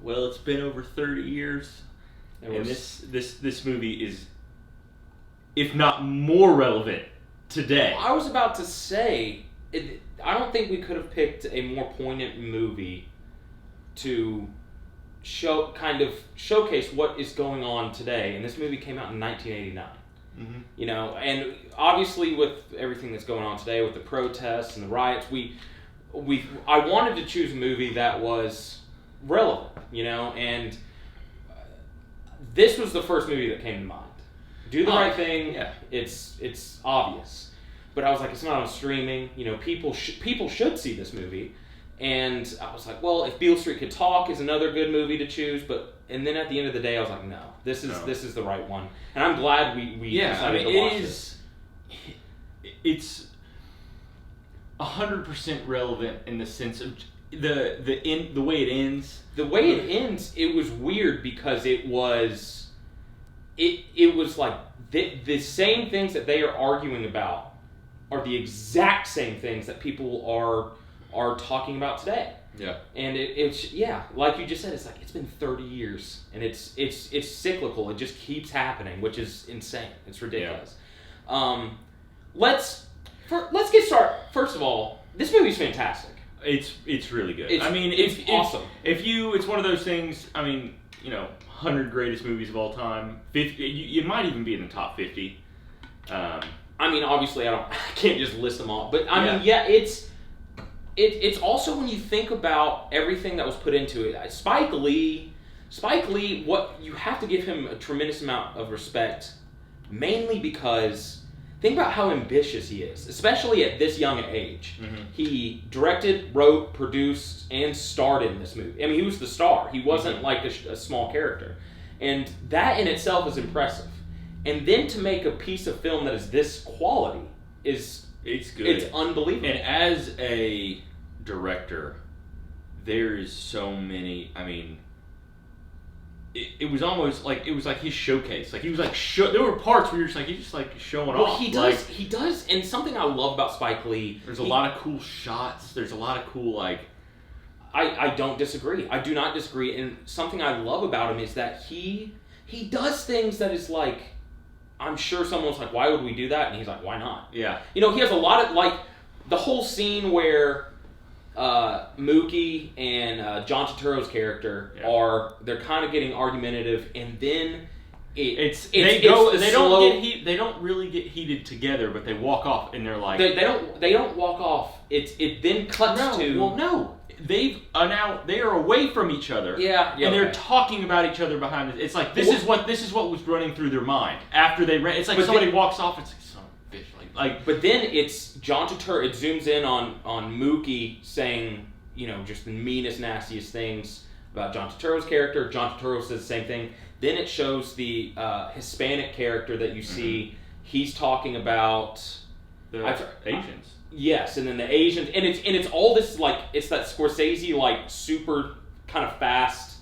well, it's been over 30 years, and this movie is, if not more relevant today. I was about to say, I don't think we could have picked a more poignant movie to showcase what is going on today. And this movie came out in 1989. Mm-hmm. You know, and obviously with everything that's going on today with the protests and the riots, I wanted to choose a movie that was relevant, you know, and this was the first movie that came to mind. Do the Right Thing. Yeah. It's obvious, but I was like, it's not on streaming. You know, people should see this movie, and I was like, well, if Beale Street Could Talk is another good movie to choose, and then at the end of the day, I was like, no, this is the right one, and I'm glad we decided to watch this. It's 100% relevant in the sense of the way it ends. The way it ends, it was weird because it was like the same things that they are arguing about are the exact same things that people are talking about today. Yeah. And it's like you just said, it's like it's been 30 years and it's cyclical. It just keeps happening, which is insane. It's ridiculous. Yeah. Let's get started. First of all, this movie's fantastic. It's really good. It's awesome. It's one of those things. I mean, you know, 100 greatest movies of all time. 50. You might even be in the top 50. I mean, obviously, I can't just list them all, but I mean, it's also when you think about everything that was put into it. Spike Lee, what you have to give him a tremendous amount of respect, mainly because think about how ambitious he is, especially at this young age. Mm-hmm. He directed, wrote, produced, and starred in this movie. I mean, he was the star. He wasn't like a small character. And that in itself is impressive. And then to make a piece of film that is this quality it's good. It's unbelievable. And as a director, there is so many, I mean, it was almost like his showcase. Like he was like there were parts where you're just like he's just like showing off. Well, he does, and something I love about Spike Lee. There's a lot of cool shots. There's a lot of cool like. I don't disagree. I do not disagree, and something I love about him is that he does things that is like, I'm sure someone's like, why would we do that? And he's like, why not? Yeah. You know, he has a lot of like the whole scene where Mookie and John Turturro's character they're kind of getting argumentative, and then they don't really get heated together, but they walk off and they're like they don't walk off. It then cuts to they are away from each other. And they're talking about each other behind it. It's like this is what was running through their mind after they ran. It's like somebody walks off. It's like son of a bitch. Like, but then it's John Turturro. It zooms in on Mookie saying, you know, just the meanest, nastiest things about John Turturro's character. John Turturro says the same thing. Then it shows the Hispanic character that you see. Mm-hmm. He's talking about the Asians. Yes, and then the Asians, and it's all this like it's that Scorsese like super kind of fast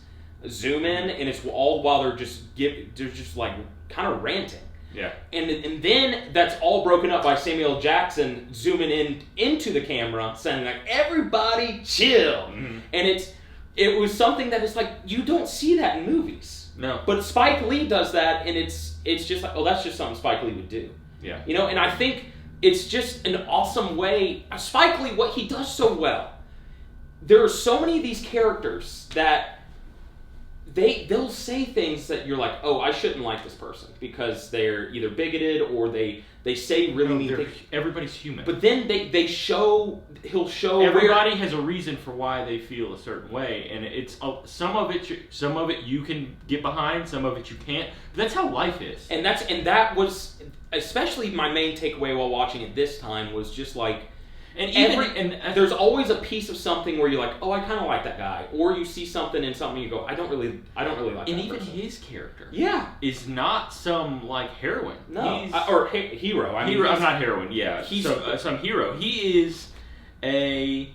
zoom in, and it's all while they're just like kind of ranting. Yeah. And then that's all broken up by Samuel Jackson zooming in into the camera, saying like, "Everybody chill." Mm-hmm. And it was something that is like you don't see that in movies. No. But Spike Lee does that, and it's just like, oh, that's just something Spike Lee would do. Yeah. You know, and I think it's just an awesome way. Spike Lee, what he does so well, there are so many of these characters that they'll say things that you're like, oh, I shouldn't like this person because they're either bigoted or they say really mean things. Everybody's human. But then he'll show everybody has a reason for why they feel a certain way, and it's some of it you can get behind, some of it you can't. But that's how life is. And that was especially my main takeaway while watching it this time was just like, there's always a piece of something where you're like, oh, I kind of like that guy, or you see something in something you go, I don't really like. And that even person. his character, is not some like heroine. No, or hero. I mean, hero. I'm not heroine. Yeah, he's some hero. He is a.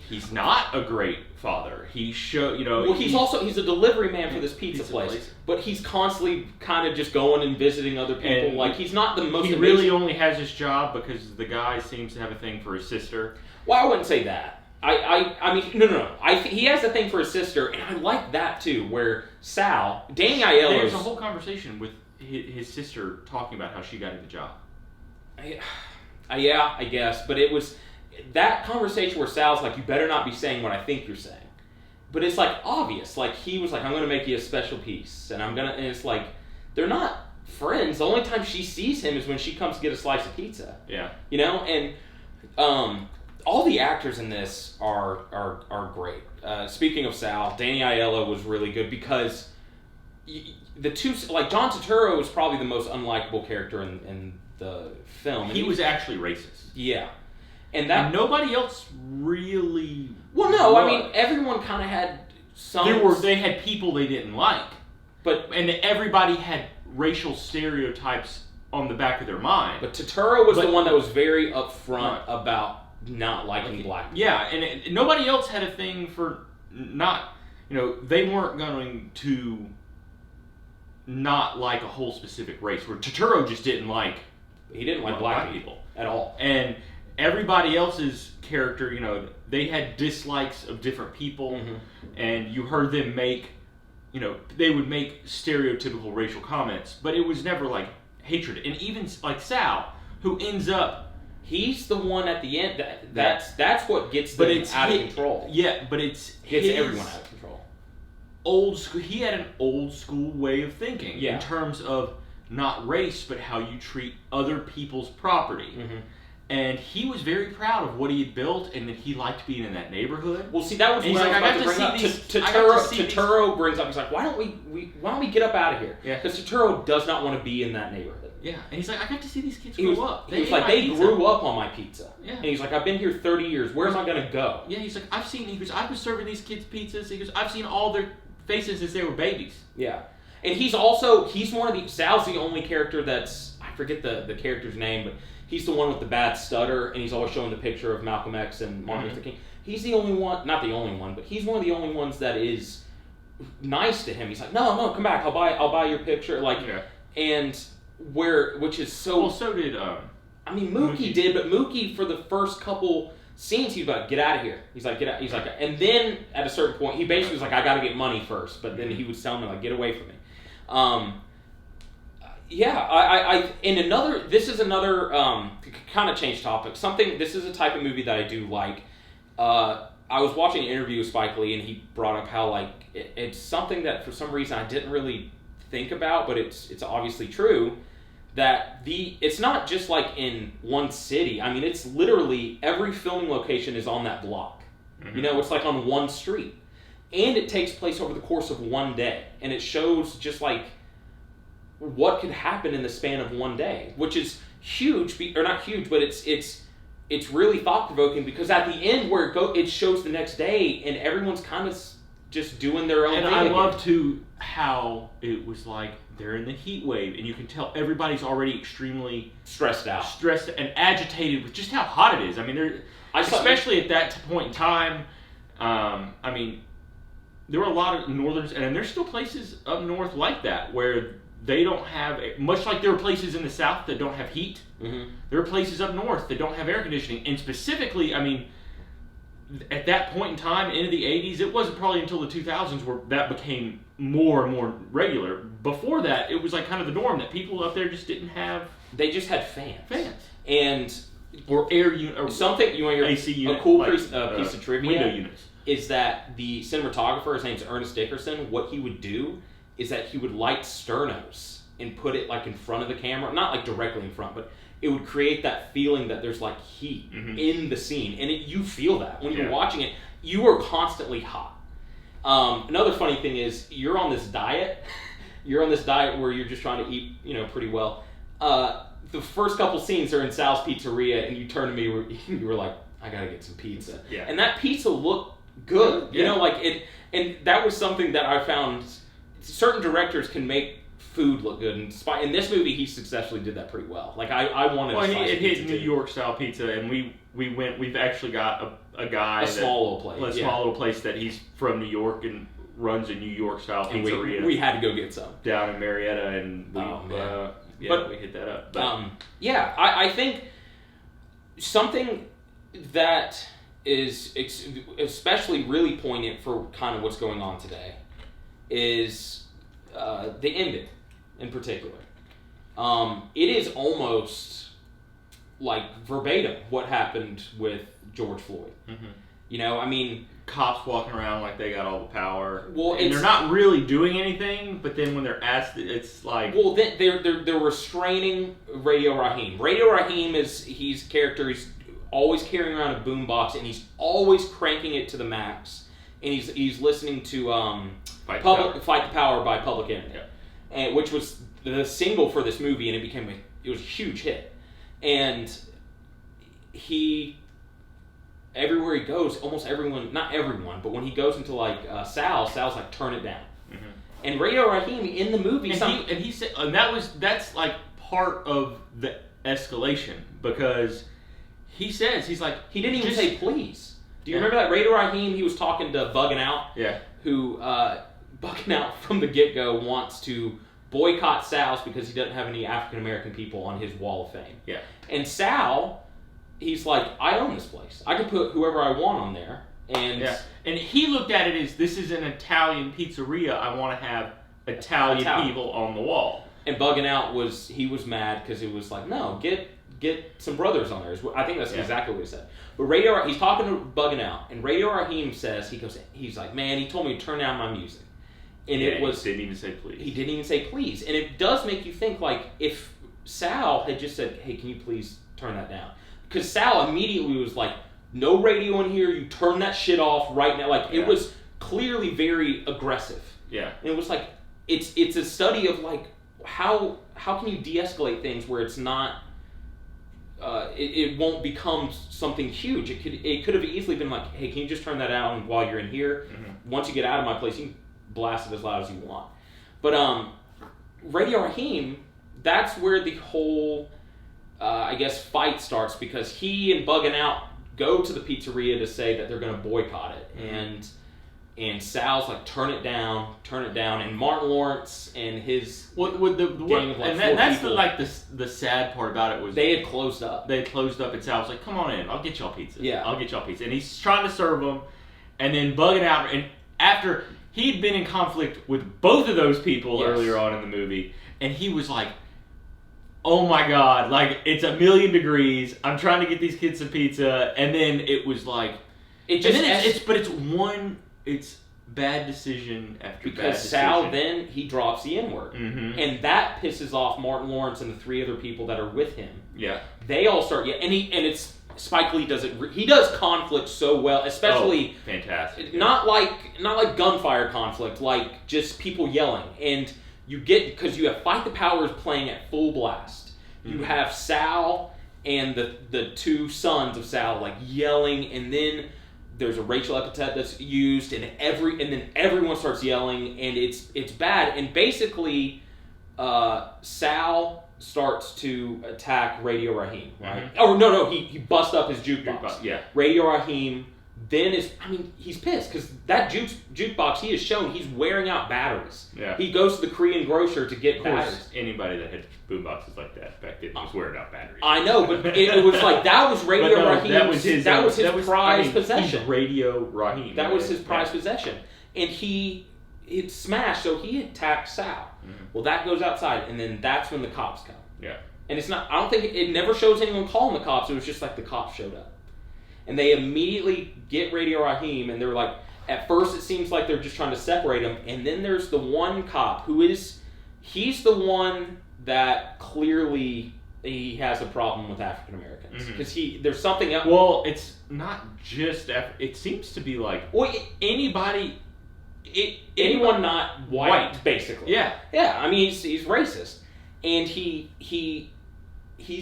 He's not a great father. He's a delivery man for this pizza place, but he's constantly kind of just going and visiting other people. And like he's not the most. He really only has his job because the guy seems to have a thing for his sister. Well, I wouldn't say that. I mean, no. He has a thing for his sister, and I like that too. Where Danny Aiello. There's a whole conversation with his sister talking about how she got the job. Yeah, I guess, but it was that conversation where Sal's like, "You better not be saying what I think you're saying," but it's like obvious. Like he was like, "I'm going to make you a special piece," and and it's like they're not friends. The only time she sees him is when she comes to get a slice of pizza. Yeah, and all the actors in this are great. Speaking of Sal, Danny Aiello was really good because the two, like John Turturro is probably the most unlikable character in the film. He was actually racist. Yeah, and nobody else really. Well, no, I mean everyone kind of had some. They had people they didn't like, and everybody had racial stereotypes on the back of their mind. But Turturro was the one that was very upfront about not liking black people. Yeah, and nobody else had a thing for not. They weren't going to not like a whole specific race. Where Turturro just didn't like. He didn't like black people at all. And everybody else's character, they had dislikes of different people, and you heard them make, they would make stereotypical racial comments, but it was never like hatred. And even like Sal, who ends up, he's the one at the end that's what gets them out of control. Yeah, but gets everyone out of control. Old school. He had an old school way of thinking in terms of not race, but how you treat other people's property. And he was very proud of what he had built, and that he liked being in that neighborhood. Well, see, that was what I was about to bring up. Turturro brings up. He's like, why don't we get up out of here? Yeah. Because Turturro does not want to be in that neighborhood. Yeah, and he's like, I got to see these kids grow up. He was like, they grew up on my pizza. Yeah. And he's like, I've been here 30 years. Where's I gonna go? Yeah, he's like, I've been serving these kids pizzas. He goes, I've seen all their faces since they were babies. Yeah. And he's one of the, Sal's the only character that's, I forget the character's name, but he's the one with the bad stutter, and he's always showing the picture of Malcolm X and Martin Luther King. He's the only one, not the only one, but he's one of the only ones that is nice to him. He's like, no, come back, I'll buy your picture. Like, and which is so. Well, so did. I mean, Mookie did, but Mookie for the first couple scenes, he's like, get out of here. He's like, get out. He's like, and then at a certain point, he basically was like, I got to get money first. But then he was telling me like, get away from me. This is another kind of change topic. This is a type of movie that I do like. I was watching an interview with Spike Lee, and he brought up how like it's something that for some reason I didn't really think about, but it's obviously true. That it's not just like in one city. I mean, it's literally every filming location is on that block. It's like on one street. And it takes place over the course of one day. And it shows just like what could happen in the span of one day, which is huge, or not huge, but it's really thought-provoking because at the end where it shows the next day and everyone's kind of just doing their own thing. And I love too how it was like they're in the heat wave and you can tell everybody's already extremely stressed and agitated with just how hot it is. I mean, especially at that point in time, I mean, there were a lot of northerns, and there's still places up north like that where they don't have, much like there are places in the south that don't have heat, there are places up north that don't have air conditioning. And specifically, I mean, at that point in time, into the 80s, it wasn't probably until the 2000s where that became more and more regular. Before that, it was like kind of the norm that people up there just didn't have. They just had fans. Or air unit. Or something, you want your AC unit, a cool piece of trivia. Window units. Is that the cinematographer, his name's Ernest Dickerson, what he would do is that he would light sternos and put it like in front of the camera, not like directly in front, but it would create that feeling that there's like heat in the scene. And you feel that. When you're watching it, you are constantly hot. Another funny thing is you're on this diet. You're on this diet where you're just trying to eat, pretty well. The first couple scenes are in Sal's Pizzeria, and you turn to me, you were like, I gotta get some pizza. Yeah. And that pizza looked good. And that was something that I found certain directors can make food look good. And in this movie, he successfully did that pretty well. Like, I wanted it hit New York style pizza, and we've actually got a guy. A small little place that he's from New York and runs a New York style pizzeria. We had to go get some. Down in Marietta, and we hit that up. But, I think something that especially really poignant for kind of what's going on today is the ending in particular. It is almost like verbatim what happened with George Floyd. Mm-hmm. You know, I mean, cops walking around like they got all the power. Well, and they're not really doing anything, but then when they're asked, it's like... Well, they're restraining Radio Raheem. Radio Raheem he's always carrying around a boombox, and he's always cranking it to the max. And he's listening to Fight the Power by Public Enemy, and which was the single for this movie, and it was a huge hit. And everywhere he goes, almost everyone, not everyone, but when he goes into like Sal's like, turn it down. Mm-hmm. And Radio Raheem in the movie, he said, and that's like part of the escalation, because he says, he's like, he didn't even say please. Do you remember that Radio Raheem? He was talking to Buggin' Out, who Buggin' Out from the get-go wants to boycott Sal's because he doesn't have any African American people on his wall of fame. Yeah, and Sal, he's like, I own this place. I can put whoever I want on there. And he looked at it as, this is an Italian pizzeria. I want to have Italian people on the wall. And Buggin' Out was mad because it was like, no, get some brothers on there. I think that's exactly what he said. But he's talking to Buggin' Out, and Radio Raheem says, he's like, man, he told me to turn down my music. And he didn't even say please. He didn't even say please. And it does make you think, like, if Sal had just said, hey, can you please turn that down? Because Sal immediately was like, no radio in here, you turn that shit off right now. Like, it was clearly very aggressive. Yeah. And it was like, it's a study of, like, how can you de-escalate things where it's not, it won't become something huge. It could have easily been like, hey, can you just turn that out while you're in here? Mm-hmm. Once you get out of my place, you can blast it as loud as you want. But Radio Raheem, that's where the whole... I guess fight starts, because he and Buggin' Out go to the pizzeria to say that they're going to boycott it, and Sal's like, turn it down, and Martin Lawrence and his gang of like that's people, the sad part about it was they had closed up. And Sal was like, come on in, I'll get y'all pizza. Yeah, I'll get y'all pizza, and he's trying to serve them, and then Buggin' Out, and after he'd been in conflict with both of those people earlier on in the movie, and he was like, oh my god, like, it's 1,000,000 degrees, I'm trying to get these kids some pizza, and then it was like, it's bad decision after bad decision. Because Sal then, he drops the N-word, and that pisses off Martin Lawrence and the 3 other people that are with him. Yeah. They all start, and it's, Spike Lee does it, he does conflict so well, especially... Oh, fantastic. Not like gunfire conflict, like just people yelling, and... You get, because you have Fight the Powers playing at full blast. You have Sal and the 2 sons of Sal like yelling, and then there's a racial epithet that's used, and then everyone starts yelling, and it's bad. And basically, Sal starts to attack Radio Raheem, right? Oh no, he busts up his jukebox. Yeah. Radio Raheem then he's pissed because that jukebox, he has shown he's wearing out batteries. Yeah. He goes to the Korean grocer to get batteries. Anybody that had boomboxes like that back then was wearing out batteries. I know, but it was like, that was Radio Raheem's, that was his prized possession. Radio Raheem. That was his prized possession. And it smashed, so he attacked Sal. Mm-hmm. Well, that goes outside, and then that's when the cops come. Yeah. And it's not, I don't think, it never shows anyone calling the cops, it was just like the cops showed up. And they immediately get Radio Raheem, and they're like, at first it seems like they're just trying to separate them, and then there's the one cop he's the one that clearly he has a problem with African Americans. Because there's something else. Well, it's not just, it seems to be like, anyone not white, basically. Yeah. Yeah, I mean, he's racist. And he's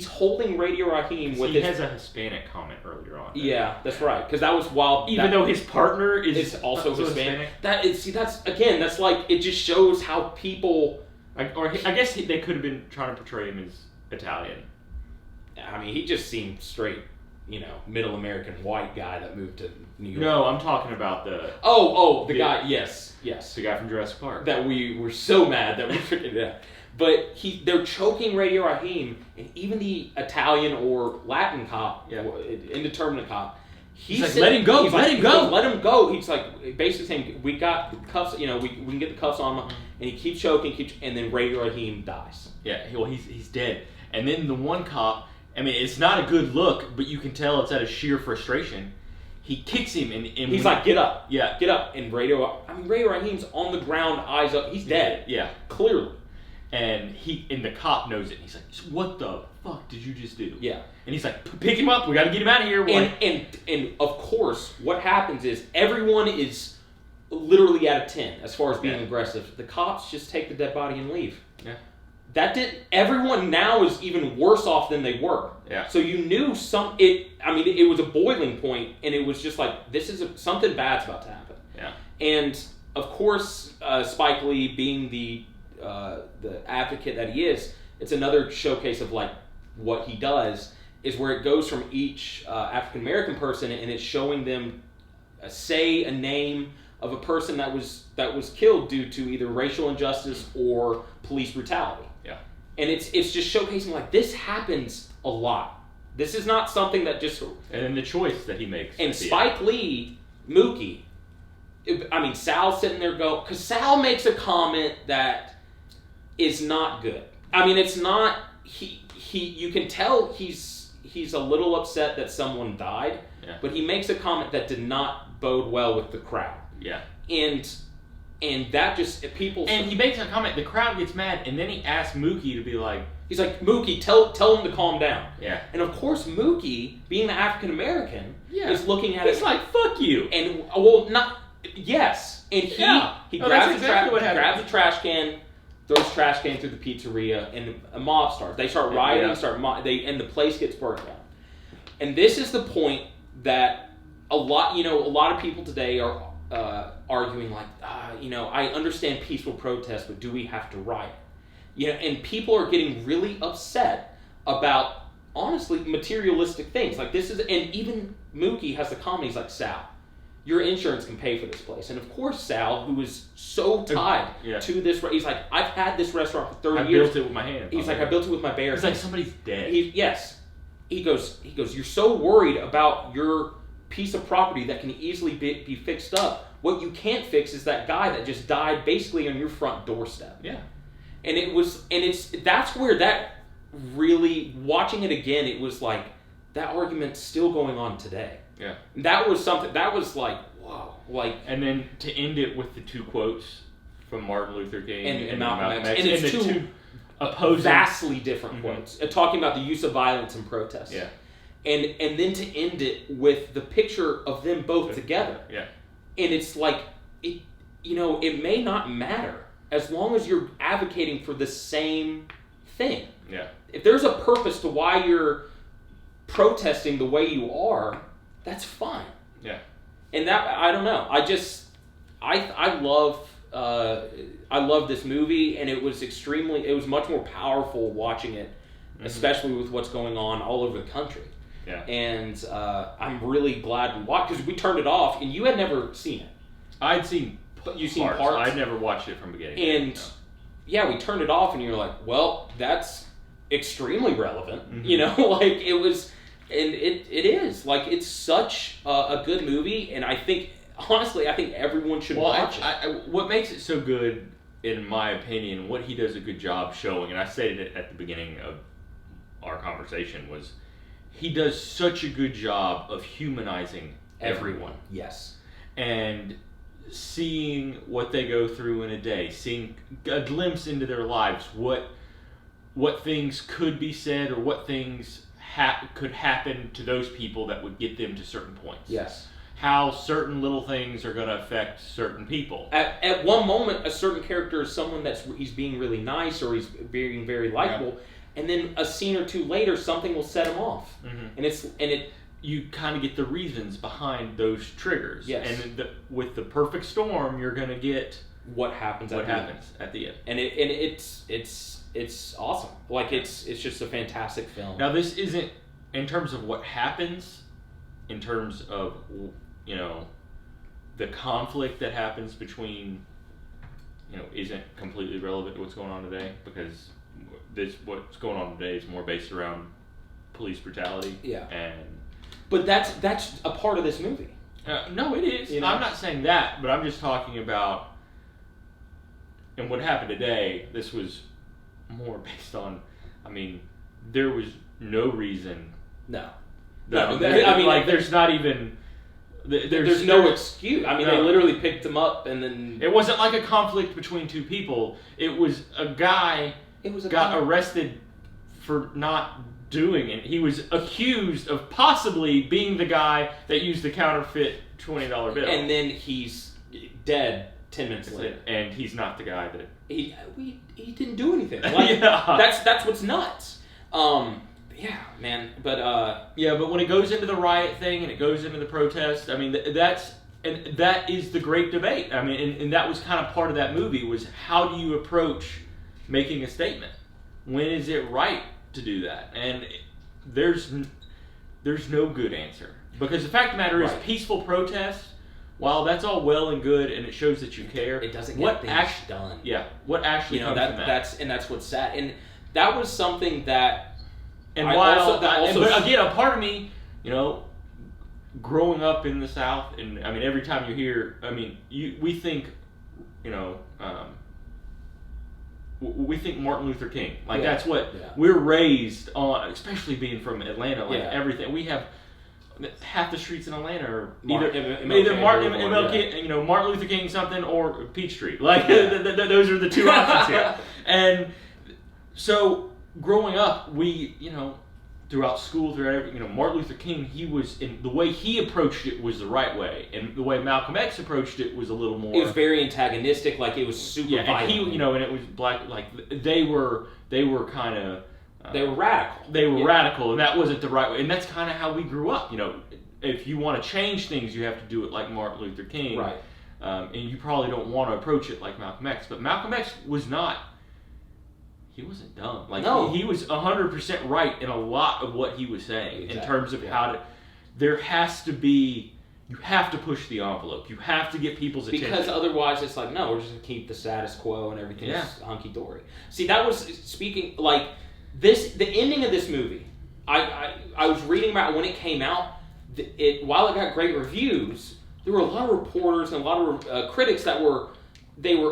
holding Radio Raheem with he has a Hispanic comment earlier on. Yeah, that's right. Because that was while... Even though his partner is also Hispanic. That's like, it just shows how people... I guess they could have been trying to portray him as Italian. I mean, he just seemed straight, middle American white guy that moved to New York. No, I'm talking about the... the guy, yes. The guy from Jurassic Park. That we were so mad that we freaking... Yeah. But they're choking Radio Raheem, and even the Italian or Latin cop, or indeterminate cop, He's like, let him go, let him go. Let him go. He's like, basically saying, we got cuffs, we can get the cuffs on him. And he keeps choking, and then Ray Rahim dies. Yeah, well, he's dead. And then the one cop, I mean, it's not a good look, but you can tell it's out of sheer frustration. He kicks him, and he's like, get up. Yeah. Get up. And Ray Rahim's on the ground, eyes up. He's dead. Yeah. Clearly. And the cop knows it. He's like, what the fuck did you just do? Yeah. And he's like, pick him up. We got to get him out of here. And of course, what happens is everyone is literally out of 10 as far as being aggressive. The cops just take the dead body and leave. Yeah. Everyone now is even worse off than they were. Yeah. So you knew it was a boiling point, and it was just like, something bad's about to happen. Yeah. And of course, Spike Lee being the advocate that he is, it's another showcase of like what he does is where it goes from each African American person, and it's showing them say a name of a person that was killed due to either racial injustice or police brutality. Yeah. And it's just showcasing like this happens a lot. This is not something that just... And then the choice that he makes. And Spike Lee, Mookie, Sal's sitting there because Sal makes a comment that is not good. I mean, it's not... You can tell he's a little upset that someone died, but he makes a comment that did not bode well with the crowd. Yeah. And that just... And he makes a comment, the crowd gets mad, and then he asks Mookie to be like... He's like, Mookie, tell him to calm down. Yeah. And of course, Mookie, being the African American, is looking at it. It's like, fuck you. And, well, not... Yes. And he grabs the trash can, throws the trash can through the pizzeria, and a mob starts. They start rioting, and the place gets burnt down. And this is the point that a lot of people today are arguing like, I understand peaceful protest, but do we have to riot? And people are getting really upset about, honestly, materialistic things. Like this is, and even Mookie has the comment, he's like, Sal, your insurance can pay for this place. And of course, Sal, who is so tied to this, he's like, I've had this restaurant for 30 years. I built it with my hands. He's like, I built it with my bare hands. He's like, somebody's dead. He goes, you're so worried about your piece of property that can easily be fixed up. What you can't fix is that guy that just died basically on your front doorstep. Yeah. That's where that really, watching it again, it was like, that argument's still going on today. Yeah. That was something, that was like, whoa. Like, and then to end it with the two quotes from Martin Luther King and Malcolm X. And it's two opposing, vastly different quotes, talking about the use of violence in protests. Yeah. And then to end it with the picture of them both together. Yeah. And it's like, it may not matter as long as you're advocating for the same thing. Yeah. If there's a purpose to why you're protesting the way you are, that's fine. Yeah. And that, I don't know. I love this movie, and it was much more powerful watching it, especially with what's going on all over the country. Yeah. And I'm really glad we watched, because we turned it off, and you had never seen it. I'd seen parts. I'd never watched it from beginning. And we turned it off, and you're like, well, that's extremely relevant. Mm-hmm. Like it was, and it is. Like, it's such a good movie, and I think, honestly, everyone should watch it. What makes it so good, in my opinion, what he does a good job showing, and I said it at the beginning of our conversation, was he does such a good job of humanizing everyone. Yes. And seeing what they go through in a day, seeing a glimpse into their lives, what things could be said, or what things could happen to those people that would get them to certain points. Yes. How certain little things are going to affect certain people. At one moment, a certain character is someone he's being really nice, or he's being very likable, and then a scene or two later, something will set him off, and you kind of get the reasons behind those triggers. Yes. And with the perfect storm, you're going to get what happens at the end. And it's awesome. Like, it's just a fantastic film. Now, this isn't, in terms of what happens, in terms of, the conflict that happens between, isn't completely relevant to what's going on today, because what's going on today is more based around police brutality. Yeah. And But that's a part of this movie. No, it is. You know? I'm not saying that, but I'm just talking about. And what happened today, this was more based on. I mean, there was no reason. No. There's not even. There's no excuse. I mean, they literally picked him up and then. It wasn't like a conflict between two people. It was a guy got arrested for not doing it. He was accused of possibly being the guy that used the counterfeit $20 bill. And then he's dead 10 minutes later. And he's not the guy that... He didn't do anything. Like, that's what's nuts. Yeah, man. But but when it goes into the riot thing and it goes into the protest, I mean, that is the great debate. I mean, and that was kind of part of that movie, was how do you approach making a statement? When is it right to do that? And there's no good answer. Because the fact of the matter is, peaceful protest, while that's all well and good and it shows that you care, it doesn't get things done. Yeah, what actually comes from that? That's what's sad. And that was something that... And but again, a part of me, growing up in the South, and I mean, every time you hear, I mean, we think, we think Martin Luther King. Like, that's what we're raised on, especially being from Atlanta. Like, everything. We have half the streets in Atlanta are either Martin Luther King something or Peachtree. Like, those are the two options here. And so, growing up, we, throughout school, Martin Luther King, the way he approached it was the right way, and the way Malcolm X approached it was a little more. It was very antagonistic, like it was super violent. And and it was black, like they were kind of. They were radical. They were radical, and that wasn't the right way. And that's kind of how we grew up. If you want to change things, you have to do it like Martin Luther King, right? And you probably don't want to approach it like Malcolm X. But Malcolm X was not. He wasn't dumb. Like, he was 100% right in a lot of what he was saying in terms of how to. There has to be. You have to push the envelope. You have to get people's attention. Because otherwise, it's like, no, we're just gonna keep the status quo and everything's hunky dory. See, that was speaking like this. The ending of this movie. I was reading about when it came out. While it got great reviews, there were a lot of reporters and a lot of critics that were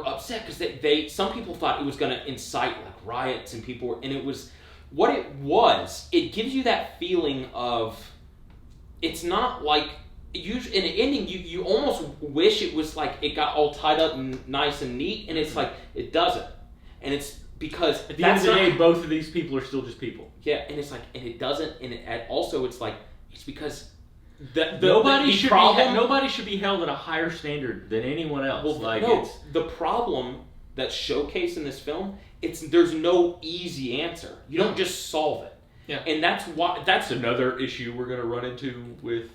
upset because some people thought it was going to incite like riots and people and it was what it was. It gives you that feeling of it's not like usually in an ending you almost wish it was like it got all tied up and nice and neat, and it's like it doesn't, and it's because at the end of the day both of these people are still just people. Yeah, and it's like and it doesn't, and also it's like it's because. Nobody should be held at a higher standard than anyone else. Well, the problem that's showcased in this film, there's no easy answer. You don't just solve it. Yeah, and that's another issue we're going to run into with.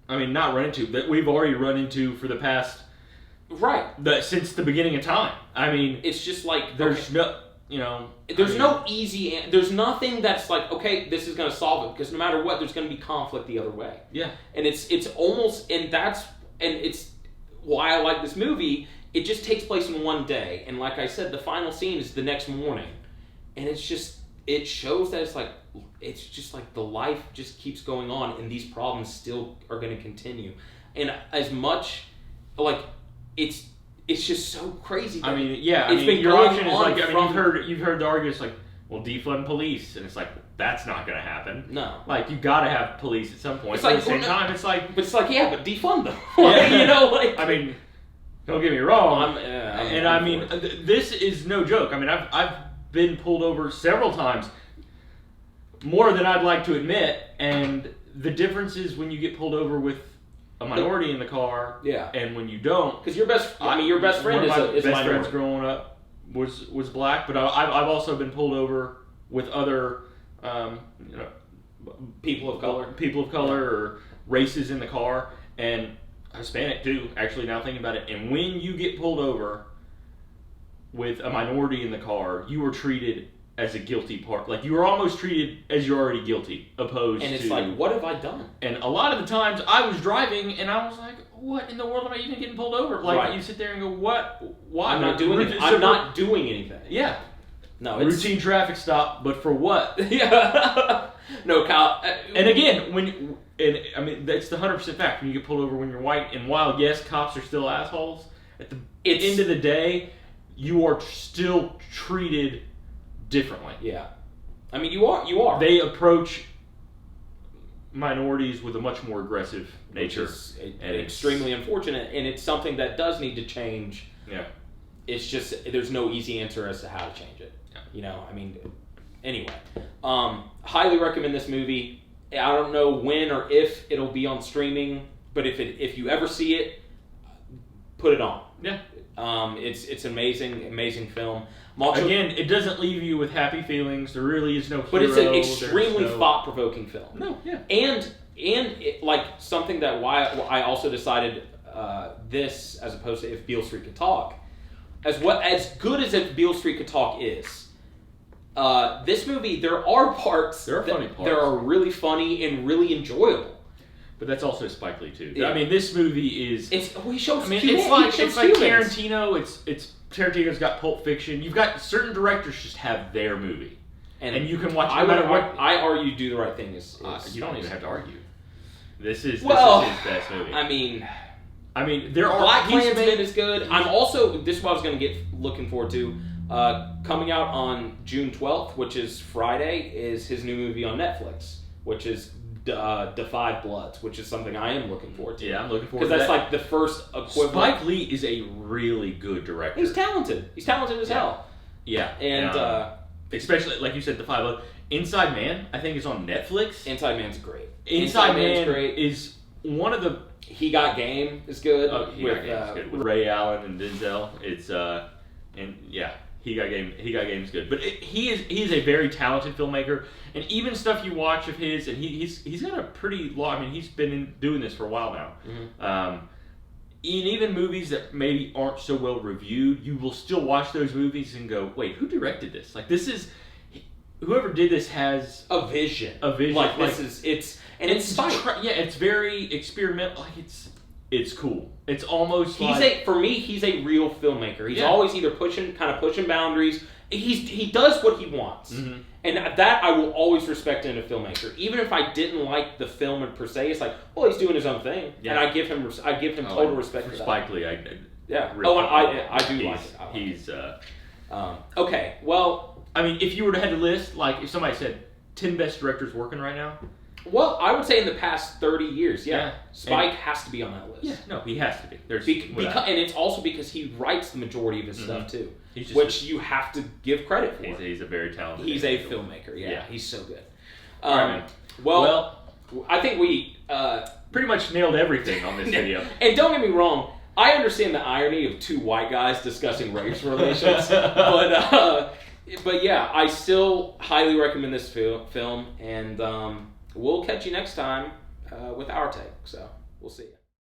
I mean, not run into, but we've already run into for the past. Right. Since the beginning of time. I mean, it's just like there's no. No easy. There's nothing that's like, okay, this is going to solve it, because no matter what, there's going to be conflict the other way. Yeah, and it's almost, and it's why I like this movie. It just takes place in one day, and like I said, the final scene is the next morning, and it shows that it's just like the life just keeps going on, and these problems still are going to continue, and as much like it's just so crazy. I mean, your option is like, you've heard the arguments like, well, defund police, and it's like that's not going to happen. No, like you got to have police at some point. It's like, at the same time, it's like, but defund them. I mean, don't get me wrong. This is no joke. I mean, I've been pulled over several times, more than I'd like to admit, and the difference is when you get pulled over with a minority in the car, and when you don't, because your best friend is best friends growing up was black, but I've also been pulled over with other people of color or races in the car, and Hispanic too. Actually, now thinking about it, and when you get pulled over with a minority in the car, you are treated as a guilty part. Like, you were almost treated as you're already guilty, opposed to... And it's like, what have I done? And a lot of the times, I was driving, and I was like, what in the world am I even getting pulled over? Like, you sit there and go, what? Why? I'm not doing anything. Yeah. No, routine traffic stop, but for what? Yeah. No, Kyle. And again, I mean, that's the 100% fact. When you get pulled over when you're white, and while yes, cops are still assholes, at the end of the day, you are still treated differently. Yeah, I mean, you are. They approach minorities with a much more aggressive nature, and extremely unfortunate, and it's something that does need to change. Yeah, it's just there's no easy answer as to how to change it. Yeah. You know, I mean, anyway, highly recommend this movie. I don't know when or if it'll be on streaming, but if you ever see it, put it on. Yeah. It's an amazing film. Again, it doesn't leave you with happy feelings. There really is no hero. But it's an extremely thought-provoking film. No, yeah. And it, like something that why I also decided this as opposed to If Beale Street Could Talk, as good as If Beale Street Could Talk is, this movie there are parts funny parts. There are really funny and really enjoyable. But that's also Spike Lee too. Yeah. I mean, this movie is. He shows. I mean, it's like Tarantino. It's Tarantino's got Pulp Fiction. You've got certain directors just have their movie, and you can watch. I argue Do the Right Thing is you don't even have to argue. This is his best movie. I mean, there are Black Klansman is good. I'm also this is what I was going to get looking forward to. Coming out on June 12th, which is Friday, is his new movie on Netflix, which is Defy Bloods, which is something I am looking forward to. Yeah, I'm looking forward to that. Because that's like the first equivalent. Spike Lee is a really good director. He's talented. He's talented as hell. Yeah. And especially, like you said, Defy Blood. Inside Man, I think, is on Netflix. Inside Man's great. Inside Man is one of the... He Got Game is good. He Got Game is good. With Ray Allen and Denzel. It's... and yeah. He Got Game is good, but he is a very talented filmmaker, and even stuff you watch of his, and he's got a pretty long. I mean, he's been doing this for a while now. Mm-hmm. In even movies that maybe aren't so well reviewed, you will still watch those movies and go, "Wait, who directed this? Like, this is whoever did this has a vision. Like this is it's it's very experimental. Like it's cool. It's almost for me, he's a real filmmaker. He's always either pushing boundaries. He does what he wants. Mm-hmm. And that I will always respect in a filmmaker. Even if I didn't like the film per se, it's like, well, he's doing his own thing. Yeah. And I give him total respect for that. Spike Lee, I do like it. He's okay, well, I mean, if you were to head a list, like if somebody said 10 best directors working right now, well, I would say in the past 30 years, Spike has to be on that list. Yeah, no, he has to be. And it's also because he writes the majority of his stuff too, which you have to give credit for. He's a very talented. He's a filmmaker. Yeah, he's so good. All right, man. Well, I think we pretty much nailed everything on this video. And don't get me wrong, I understand the irony of two white guys discussing race relations, but yeah, I still highly recommend this film, and we'll catch you next time with OurTake. So we'll see you.